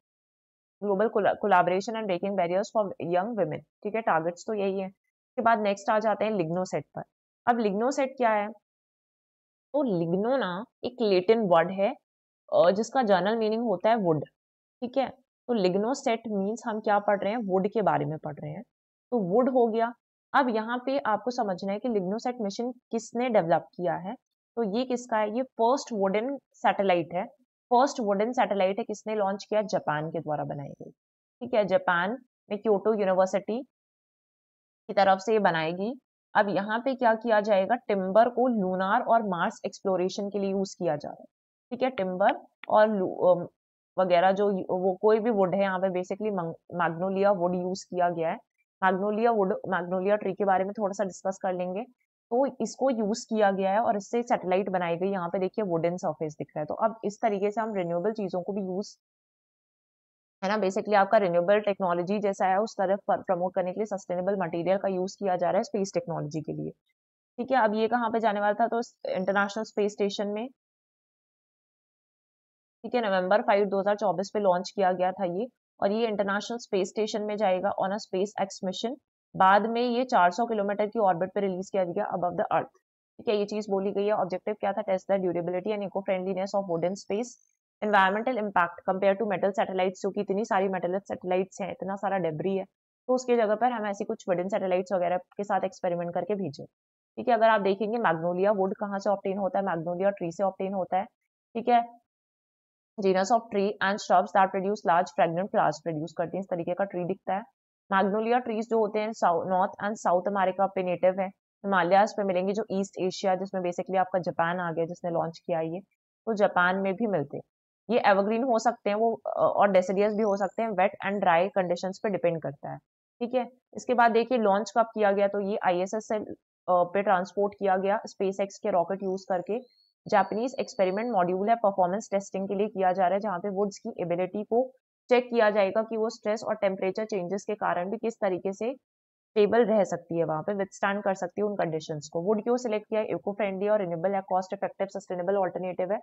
global collaboration and breaking barriers for young women, ठीक है, टारगेट्स तो यही है। उसके बाद नेक्स्ट आ जाते हैं लिग्नोसेट पर। अब लिग्नोसेट क्या है, तो लिग्नो ना एक लेटिन वर्ड है जिसका जनरल मीनिंग होता है वुड, ठीक है। तो लिग्नोसेट मीन्स हम क्या पढ़ रहे हैं, वुड के बारे में पढ़ रहे हैं, तो वुड हो गया। अब यहाँ पे आपको समझना है कि लिग्नोसेट मिशन किसने डेवलप किया है, तो ये किसका है, ये फर्स्ट वुडन सैटेलाइट है, फर्स्ट वुडन सैटेलाइट है, किसने लॉन्च किया, जापान के द्वारा बनाई गई, ठीक है, जापान में क्योटो यूनिवर्सिटी की तरफ से ये बनाएगी। अब यहाँ पे क्या किया जाएगा, टिम्बर को लूनार और मार्स एक्सप्लोरेशन के लिए यूज किया जा रहा है, ठीक है, टिम्बर और वगैरह जो वो कोई भी वुड है यहाँ पे बेसिकली मैग्नोलिया वुड यूज किया गया है, मैग्नोलिया वुड, मैग्नोलिया ट्री के बारे में थोड़ा सा डिस्कस कर लेंगे। तो इसको यूज किया गया है और इससे सैटेलाइट बनाई गई। यहाँ पे देखिए वुडन सरफेस दिख रहा है। तो अब इस तरीके से हम रिन्यूएबल चीजों को भी यूज, है ना, बेसिकली आपका रिन्यूएबल टेक्नोलॉजी जैसा है उस तरफ प्रमोट करने के लिए सस्टेनेबल मटेरियल का यूज किया जा रहा है स्पेस टेक्नोलॉजी के लिए। ठीक है, अब ये कहाँ पे जाने वाला था, तो इंटरनेशनल स्पेस स्टेशन में। ठीक है, नवंबर 5 2024 पे लॉन्च किया गया था ये, और ये इंटरनेशनल स्पेस स्टेशन में जाएगा on a space x mission. बाद में ये 400 किलोमीटर की ऑर्बिट पे रिलीज किया गया अबव द अर्थ। ठीक है, ये चीज बोली गई है। ऑब्जेक्टिव क्या था, test the durability and eco friendliness of wooden space environmental impact compare to metal satellites, जो कि इतनी सारी मेटल सैटेलाइट्स हैं, इतना सारा डेब्री है, तो उसकी जगह पर हम ऐसी कुछ वुडन सैटेलाइट्स वगैरह के साथ एक्सपेरिमेंट करके भेजे। ठीक है, अगर आप देखेंगे मैग्नोलिया वुड कहाँ से ऑब्टेन होता है, मैग्नोलिया ट्री से ऑब्टेन होता है। ठीक है, genus of tree and shrubs that produce large fragrant flowers produce करती हैं, इस तरीके का ट्री दिखता है। मैग्नोलिया ट्रीज जो होते हैं नॉर्थ एंड साउथ अमेरिका पे नेटिव है, हिमालयाज पे मिलेंगे, जो ईस्ट एशिया जिसमें बेसिकली आपका जापान आ गया जिसने लॉन्च किया ये, तो जापान में भी मिलते हैं। ये एवरग्रीन हो सकते हैं वो, और डेसिडियस भी हो सकते हैं, वेट एंड ड्राई कंडीशंस पे डिपेंड करता है। ठीक है, इसके बाद देखिए लॉन्च कब किया गया, तो ये आईएसएस से पे ट्रांसपोर्ट किया गया स्पेस एक्स के रॉकेट यूज करके। जापानीज एक्सपेरिमेंट मॉड्यूल है, परफॉर्मेंस टेस्टिंग के लिए किया जा रहा है, जहाँ पे वुड्स की एबिलिटी को चेक किया जाएगा कि वो स्ट्रेस और टेम्परेचर चेंजेस के कारण भी किस तरीके से स्टेबल रह सकती है, वहां पे विथस्टैंड कर सकती है उन कंडीशंस को। वुड क्यों सिलेक्ट किया, इको फ्रेंडली और रिन्यूएबल है, कॉस्ट इफेक्टिव सस्टेनेबल ऑल्टरनेटिव है।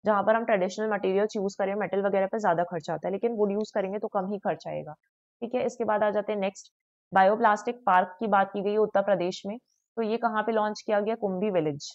जहां पर हम ट्रेडिशनल मटेरियल्स यूज करें, मेटल वगैरह पे ज्यादा खर्चा आता है, लेकिन वुड यूज करेंगे तो कम ही खर्च आएगा। ठीक है, इसके बाद आ जाते हैं नेक्स्ट, बायोप्लास्टिक पार्क की बात की गई है उत्तर प्रदेश में। तो ये कहाँ पे लॉन्च किया गया, कुंभी विलेज,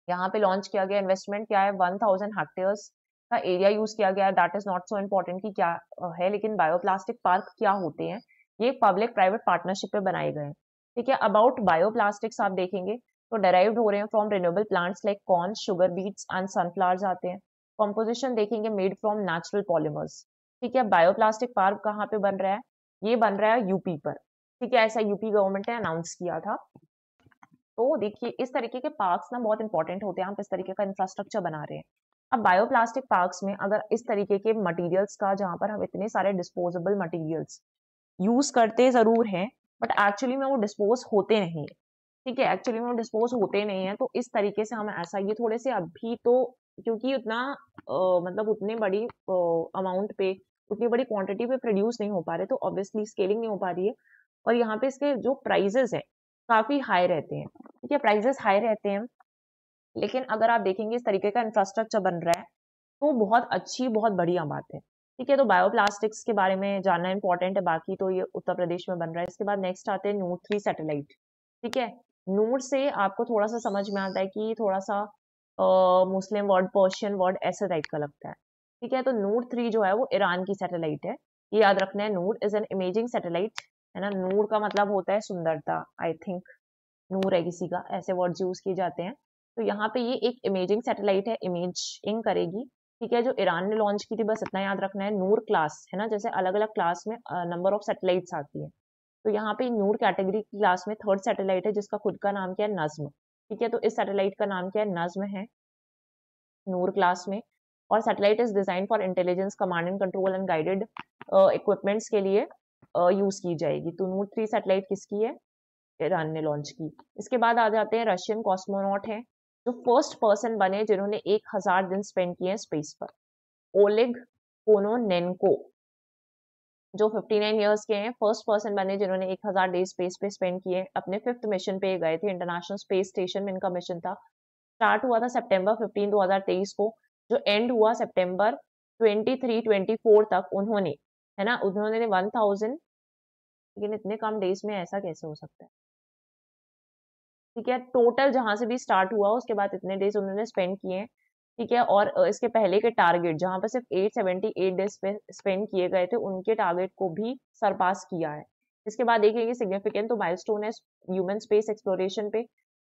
यहाँ पे लॉन्च किया गया। इन्वेस्टमेंट क्या है, 1000 हेक्टेयर्स का एरिया यूज किया गया। That is not so important कि क्या है, लेकिन बायोप्लास्टिक पार्क क्या होते हैं, ये पब्लिक प्राइवेट पार्टनरशिप पे बनाए गए हैं। ठीक है, अबाउट बायोप्लास्टिक्स आप देखेंगे तो डेराइव्ड हो रहे हैं from renewable plants like corn, sugar beets and sunflowers आते हैं। कॉम्पोजिशन देखेंगे मेड फ्रॉम नेचुरल पॉलीमर्स। ठीक है, बायोप्लास्टिक पार्क कहाँ पे बन रहा है, ये बन रहा है यूपी पर। ठीक है, ऐसा यूपी गवर्नमेंट ने अनाउंस किया था। तो देखिए इस तरीके के पार्क्स ना बहुत इंपॉर्टेंट होते हैं, हम इस तरीके का इंफ्रास्ट्रक्चर बना रहे हैं। अब बायोप्लास्टिक पार्क्स में अगर इस तरीके के मटेरियल्स का, जहां पर हम इतने सारे डिस्पोजेबल मटेरियल्स यूज करते जरूर हैं, बट एक्चुअली में वो डिस्पोज होते नहीं है। ठीक है, एक्चुअली में वो डिस्पोज होते नहीं है, तो इस तरीके से हम ऐसा, ये थोड़े से अभी तो, क्योंकि उतना मतलब उतने बड़ी अमाउंट पे, उतनी बड़ी क्वांटिटी पे प्रोड्यूस नहीं हो पा रहे, तो ऑब्वियसली स्केलिंग नहीं हो पा रही है, और यहाँ पे इसके जो प्राइजेस है काफी हाई रहते हैं। ठीक है, प्राइजेस हाई रहते हैं, लेकिन अगर आप देखेंगे इस तरीके का इंफ्रास्ट्रक्चर बन रहा है तो बहुत अच्छी, बहुत बढ़िया बात है। ठीक है, तो बायोप्लास्टिक्स के बारे में जानना इंपॉर्टेंट है, बाकी तो ये उत्तर प्रदेश में बन रहा है। इसके बाद नेक्स्ट आते हैं नूर 3 सैटेलाइट। ठीक है, नूर से आपको थोड़ा सा समझ में आता है कि थोड़ा सा मुस्लिम वर्ड, पर्शियन वर्ड ऐसे टाइप का लगता है। ठीक है, तो नूर 3 जो है वो ईरान की सैटेलाइट है, ये याद रखना है। नूर इज एन इमेजिंग सैटेलाइट, है ना, नूर का मतलब होता है सुंदरता, आई थिंक नूर है किसी का, ऐसे वर्ड्स यूज किए जाते हैं। तो यहाँ पे ये एक इमेजिंग सैटेलाइट है, इमेजिंग करेगी। ठीक है, जो ईरान ने लॉन्च की थी, बस इतना याद रखना है। नूर क्लास, है ना, जैसे अलग अलग क्लास में नंबर ऑफ सैटेलाइट्स आती है, तो यहाँ पे नूर कैटेगरी की क्लास में थर्ड सैटेलाइट है, जिसका खुद का नाम क्या है, नज्म। ठीक है, तो इस सैटेलाइट का नाम क्या है, नज्म है, नूर क्लास में। और satellite is design for intelligence, command and control and guided equipments के लिए यूज की जाएगी। तो नूर 3 सैटेलाइट किसकी है, ईरान ने लॉन्च की। इसके बाद आ जाते हैं रशियन कॉस्मोनॉट हैं, जो फर्स्ट पर्सन बने जिन्होंने 1000 दिन स्पेंड किए हैं स्पेस पर, ओलेग कोनोनेंको, जो 59 ईयर्स के हैं, फर्स्ट पर्सन बने जिन्होंने 1000 डे स्पेस पे स्पेंड किए। अपने 5th मिशन पे गए थे, इंटरनेशनल स्पेस स्टेशन में इनका मिशन था। स्टार्ट हुआ था सितंबर 15 2023 को, जो एंड हुआ सितंबर 23-24 तक। उन्होंने, है ना, उन्होंने 1000, लेकिन इतने कम डेज में ऐसा कैसे हो सकता है। ठीक है, टोटल जहां से भी स्टार्ट हुआ उसके बाद इतने डेज उन्होंने स्पेंड किए हैं। ठीक है, और इसके पहले के टारगेट जहां पर सिर्फ 878 डेज स्पेंड किए गए थे, उनके टारगेट को भी सरपास किया है। इसके बाद देखेंगे सिग्निफिकेंट, तो माइलस्टोन है ह्यूमन स्पेस एक्सप्लोरेशन पे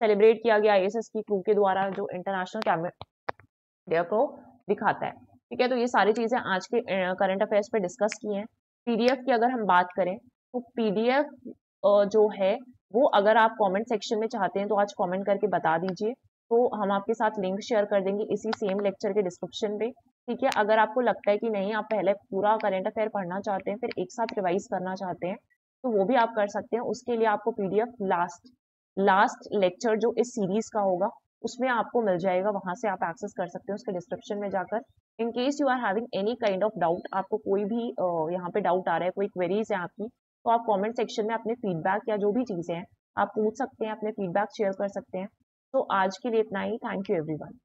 सेलिब्रेट किया गया आईएसएस की क्रू के द्वारा, जो इंटरनेशनल कैमेरा को दिखाता है। ठीक है, तो ये सारी चीजें आज के करंट अफेयर्स पे डिस्कस की हैं। पीडीएफ की अगर हम बात करें, तो पीडीएफ जो है वो अगर आप कमेंट सेक्शन में चाहते हैं तो आज कमेंट करके बता दीजिए, तो हम आपके साथ लिंक शेयर कर देंगे इसी सेम लेक्चर के डिस्क्रिप्शन पे। ठीक है, अगर आपको लगता है कि नहीं, आप पहले पूरा करंट अफेयर पढ़ना चाहते हैं फिर एक साथ रिवाइज करना चाहते हैं, तो वो भी आप कर सकते हैं। उसके लिए आपको पीडीएफ लास्ट लेक्चर जो इस सीरीज का होगा उसमें आपको मिल जाएगा, वहां से आप एक्सेस कर सकते हैं उसके डिस्क्रिप्शन में जाकर। In case you are having any kind of doubt, आपको कोई भी यहाँ पे डाउट आ रहा है, कोई क्वेरीज है आपकी, तो आप कमेंट सेक्शन में अपने फीडबैक या जो भी चीज़ें हैं आप पूछ सकते हैं, अपने फीडबैक शेयर कर सकते हैं। तो आज के लिए इतना ही। Thank you everyone.